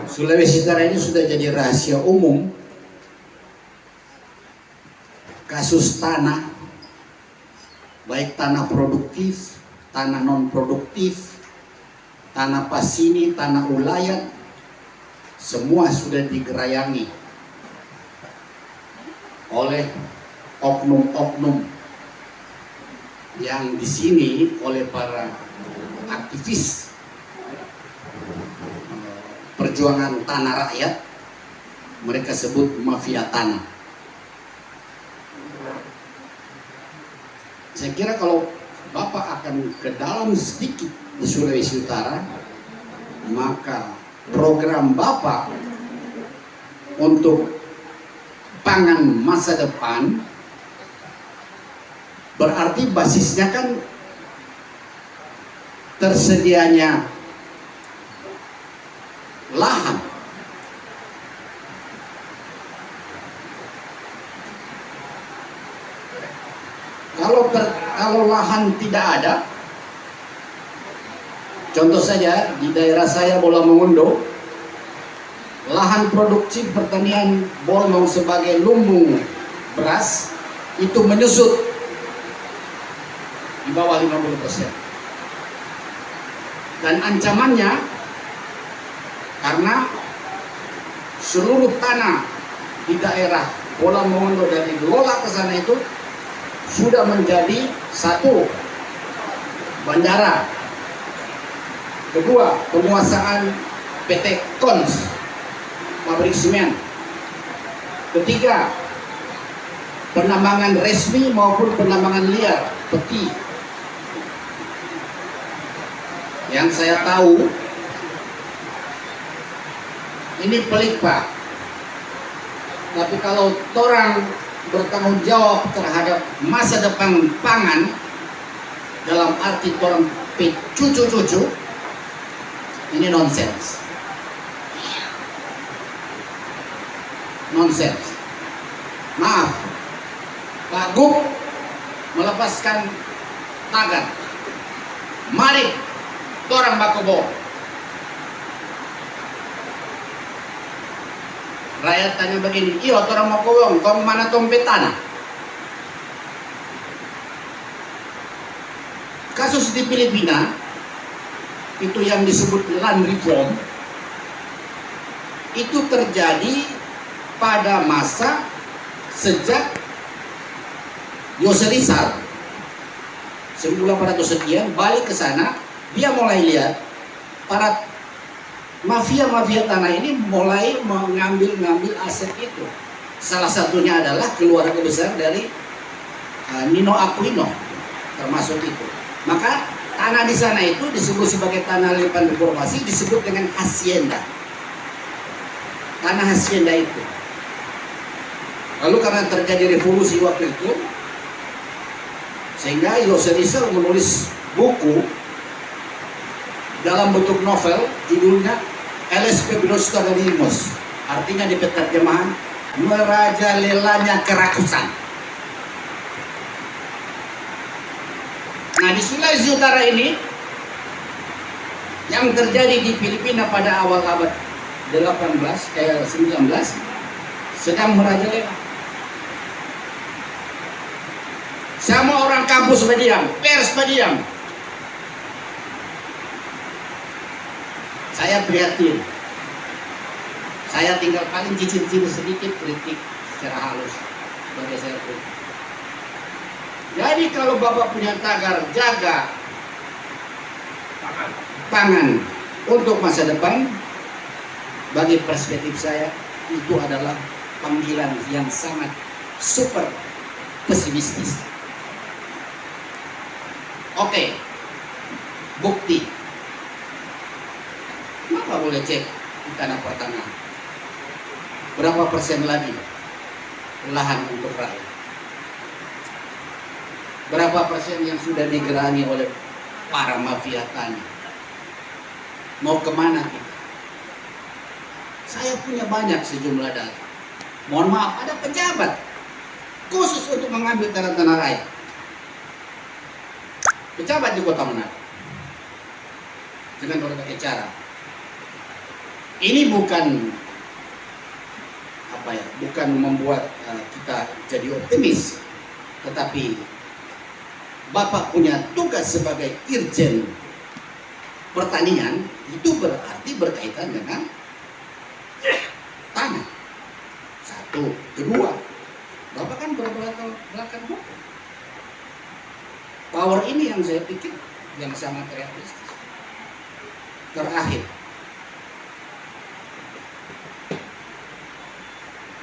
Sulawesi Utara ini sudah jadi rahasia umum kasus tanah, baik tanah produktif, tanah non produktif, tanah pasini, tanah ulayat, semua sudah digerayangi oleh oknum-oknum yang di sini oleh para aktivis perjuangan tanah rakyat, mereka sebut mafia tanah. Saya kira kalau Bapak akan ke dalam sedikit di Sulawesi Utara, maka program Bapak untuk pangan masa depan berarti basisnya kan tersedianya lahan. Kalau lahan tidak ada, contoh saja di daerah saya Bolamongondo, lahan produksi pertanian bolong sebagai lumbung beras itu menyusut di bawah 50%. Dan ancamannya karena seluruh tanah di daerah Bolamongondo dan dikelola ke sana itu sudah menjadi satu, bandara, kedua penguasaan PT Kons, pabrik semen, ketiga penambangan resmi maupun penambangan liar, peti. Yang saya tahu ini pelik Pak, tapi kalau orang bertanggung jawab terhadap masa depan pangan dalam arti orang cucu-cucu, ini nonsens. Nonsens. Maaf, Pak Gub melepaskan tagar. Mari orang bakobo. Rakyat tanya begini, iyo orang mau kowong, kau mana tompe tanah? Kasus di Filipina, itu yang disebut land reform, itu terjadi pada masa sejak Yose Rizal 1800 sekian balik ke sana, dia mulai lihat para mafia-mafia tanah ini mulai mengambil aset itu. Salah satunya adalah keluarga besar dari Nino Aquino termasuk itu. Maka tanah di sana itu disebut sebagai tanah limpahan reformasi, disebut dengan hacienda. Tanah hacienda itu. Lalu karena terjadi revolusi waktu itu, sehingga Yose Rizal menulis buku dalam bentuk novel, judulnya LSP Bilosta dari Limos, artinya di penerjemahan merajalelanya kerakusan. Nah, di Sulawesi Utara ini yang terjadi di Filipina pada awal abad 19 sedang merajalela. Sama orang kampus berdiam, pers berdiam. Saya prihatin. Saya tinggal paling cicil-cicil sedikit kritik secara halus bagi saya pun. Jadi kalau Bapak punya tagar jaga pangan untuk masa depan, bagi perspektif saya itu adalah panggilan yang sangat super pesimistis. Oke, bukti. Kenapa boleh cek di tanah pertanian? Berapa persen lagi lahan untuk rakyat? Berapa persen yang sudah digerangi oleh para mafia tani? Mau kemana kita? Saya punya banyak sejumlah data. Mohon maaf, ada pejabat khusus untuk mengambil tanah-tanah rakyat. Pejabat di Kota Manado dengan berbagai cara. Ini bukan apa ya, bukan membuat kita jadi optimis, tetapi Bapak punya tugas sebagai Irjen Pertanian, itu berarti berkaitan dengan tanah. Satu, kedua, Bapak kan belakang hukum. Power ini yang saya pikir yang sangat realistis. Terakhir,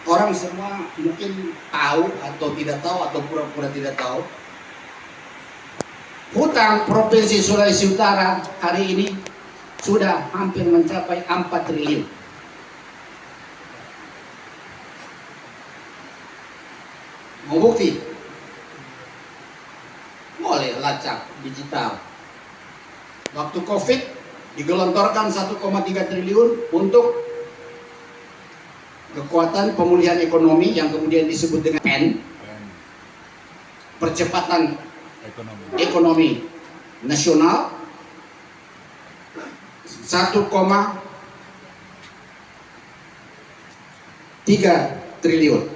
orang semua mungkin tahu atau tidak tahu atau pura-pura tidak tahu, hutang Provinsi Sulawesi Utara hari ini sudah hampir mencapai 4 triliun. Mau bukti? Boleh lacak digital. Waktu COVID digelontorkan 1,3 triliun untuk kekuatan pemulihan ekonomi yang kemudian disebut dengan PEN, percepatan ekonomi nasional, 1,3 triliun.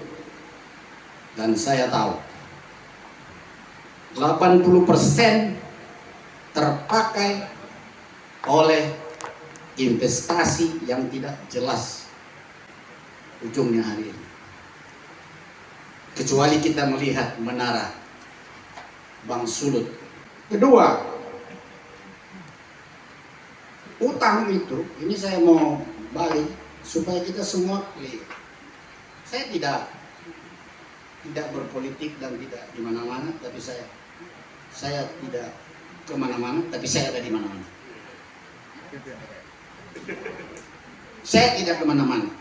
Dan saya tahu 80% terpakai oleh investasi yang tidak jelas ujungnya hari ini. Kecuali kita melihat menara Bang Sulut. Kedua, utang itu, ini saya mau balik supaya kita semua clear. Saya tidak berpolitik dan tidak di mana-mana, tapi saya tidak kemana-mana, tapi saya ada di mana-mana. Saya tidak kemana-mana,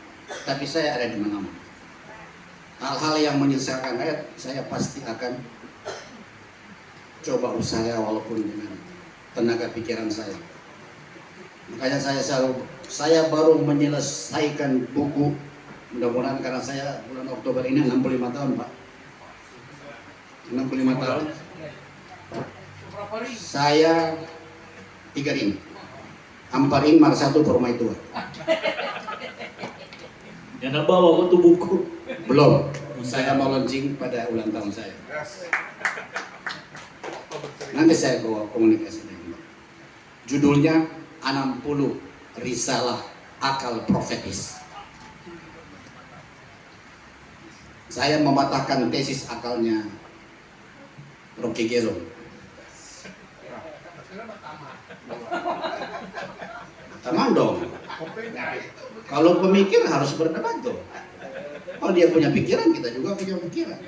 tapi saya ada di mana-mana. Hal-hal yang menyesalkan rakyat, saya pasti akan coba usaha walaupun dengan tenaga pikiran saya. Makanya saya baru menyelesaikan buku, mudah-mudahan karena saya bulan Oktober ini 65 tahun Pak. 65 tahun. Saya 3 ring. Amparing mar 1 perumah tua. Yang bawa waktu buku? Belum. Saya mau launching pada ulang tahun saya. Nanti saya bawa komunikasi dengan Bapak. Judulnya 60 Risalah Akal Profetis. Saya mematahkan tesis akalnya Rocky Gerung. Taman dong. Kalau pemikir harus berdebat dong. Kalau dia punya pikiran, kita juga punya pikiran.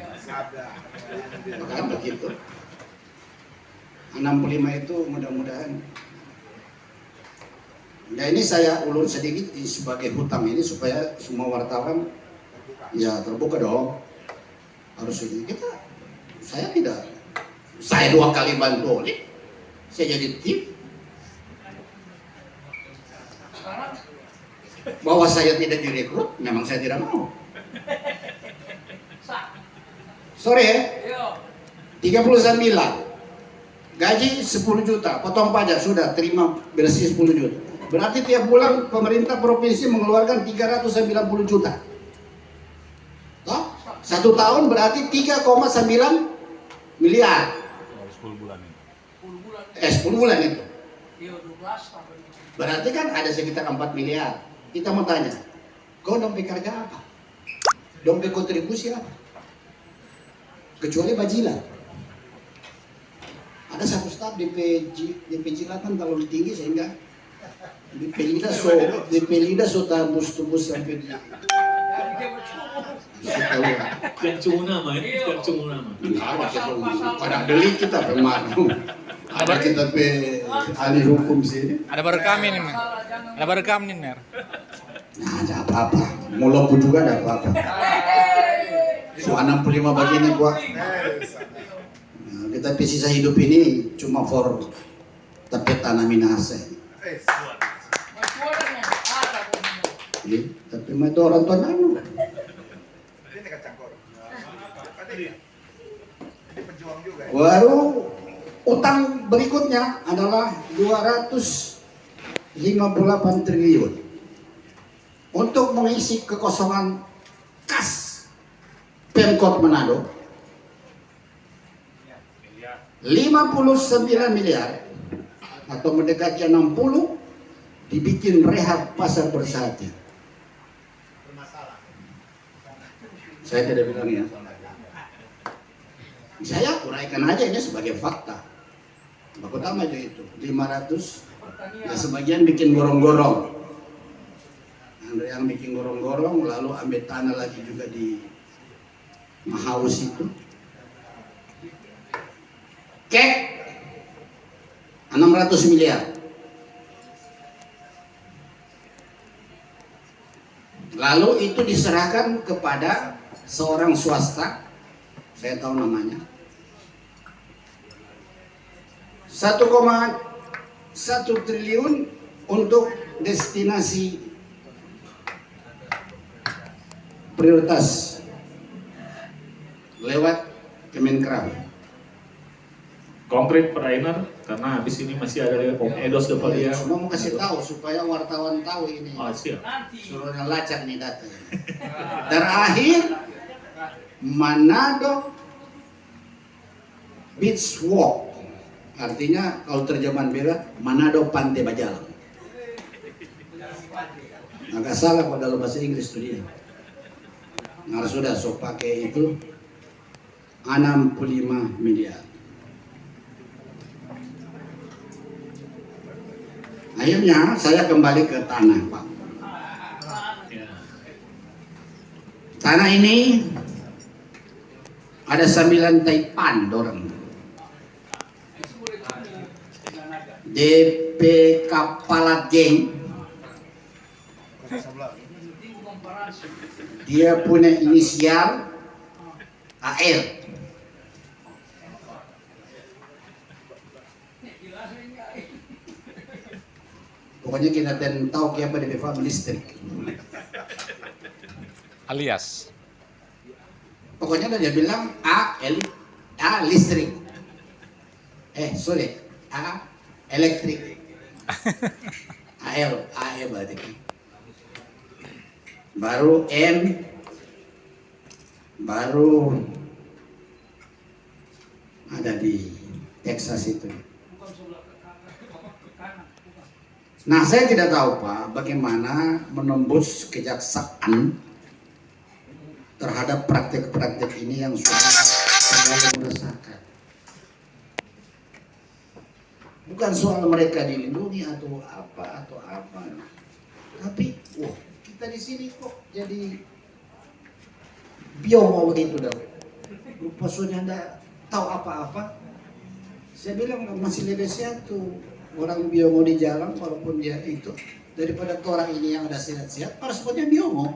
Makanya begitu. 65 itu mudah-mudahan. Ya ini saya ulur sedikit sebagai hutang ini supaya semua wartawan ya terbuka dong. Harus ini kita. Saya 2 kali bantu oleh. Saya jadi tim. Bahwa saya tidak direkrut, memang saya tidak mau. Sore ya? 39. Gaji 10 juta, potong pajak sudah terima bersih 10 juta. Berarti tiap bulan pemerintah provinsi mengeluarkan 390 juta. Toh? 1 tahun berarti 3,9 miliar. 10 bulan itu. 10 bulan itu. Berarti kan ada sekitar 4 miliar. Kita mau tanya, kau dompet kerja apa? Dompet kontribusi apa? Kecuali bajilan. Ada satu staf DP Jilatan terlalu tinggi sehingga DP Lida so tembus sampai di Yang cuma nama ya? Yang cuma nama. Pada beli kita pemadu. Ada kita ahli hukum sini. Ada barekam ini, Mer. Ada barekam nih, Mer. Nah, ada apa-apa. Mulutku juga ada apa-apa. So 65 begini gua. Nah, kita sisa hidup ini cuma for tapi tanamin ase. Tapi itu orang tua nanu. Baru utang berikutnya adalah 258 triliun. untuk mengisi kekosongan kas Pemkot Manado 59 miliar atau mendekati 60 dibikin rehab pasar Bersati. Saya tidak bilang ya. Saya uraikan aja ini sebagai fakta. Baku utama aja itu 500. Ya sebagian bikin gorong-gorong. Yang bikin gorong-gorong lalu ambil tanah lagi juga di Mahaus itu. Kek 600 miliar. Lalu itu diserahkan kepada seorang swasta, saya tahu namanya. 1,1 triliun untuk destinasi prioritas lewat Kemenkraf. Konkret Rainer, karena habis ini masih ada Om Edos depan dia. Cuma mau kasih tahu supaya wartawan tahu ini. Oh, siap. Suruh lacak nih data. Terakhir Manado Beach Walk, artinya kalau terjemahan beda Manado Pantai Bajalang. Agak salah kalau dalam bahasa Inggris tuh dia. Nah sudah so pakai itu 65 miliar. Akhirnya saya kembali ke tanah, Pak. Tanah ini ada 9 taipan dorang. DP Kapala Geng. Dia punya inisial AL. Pokoknya kita tahu apa DP Farm listrik. Alias. Pokoknya dia bilang A listrik. Sorry, A elektrik. AL berarti. Baru M, baru ada di Texas itu. Nah, saya tidak tahu Pak, bagaimana menembus kejaksaan terhadap praktek-praktek ini yang sudah terlalu meresahkan. Bukan soal mereka dilindungi atau apa, tapi, kita di sini kok jadi biomo begitu dah. Lupa sudah anda tahu apa-apa. Saya bilang masih lebih sehat tuh orang biomo di jalan walaupun dia itu daripada orang ini yang ada sehat-sehat, harus sebutnya biomo.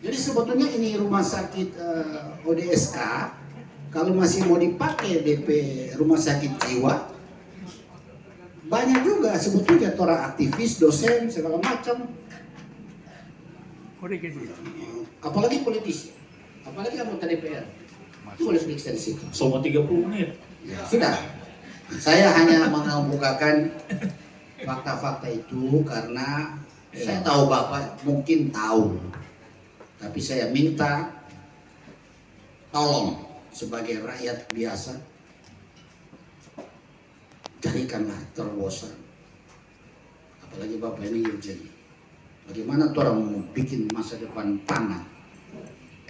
Jadi sebetulnya ini rumah sakit ODSK kalau masih mau dipakai DP rumah sakit jiwa, banyak juga sebetulnya orang aktivis, dosen, segala macam. Apalagi politisi, apalagi anggota DPR. Itu boleh sedikit dari situ. Selama 30 menit. Ya, sudah. Saya hanya mengemukakan fakta-fakta itu karena saya tahu Bapak mungkin tahu. Tapi saya minta tolong sebagai rakyat biasa, carikanlah terobosan. Apalagi Bapak ini urgent. Bagaimana orang mau bikin masa depan pangan?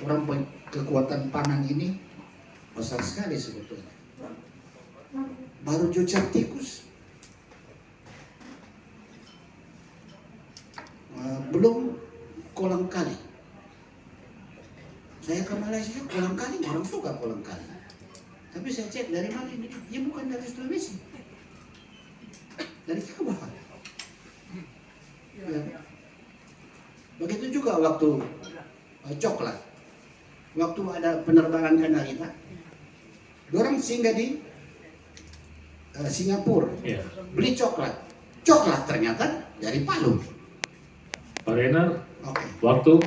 Orang kekuatan pangan ini besar sekali sebetulnya. Baru cucak tikus, belum kolang kali. Saya ke Malaysia, kolang kali, orang suka kolang kali. Tapi saya cek dari mana ini? Ya bukan dari Sulawesi, dari Sabah. Ya. Begitu juga waktu coklat, waktu ada penerbangan Kanarita, orang singgah di Singapura, beli coklat ternyata dari Palu. Pak Rainer, Oke. waktu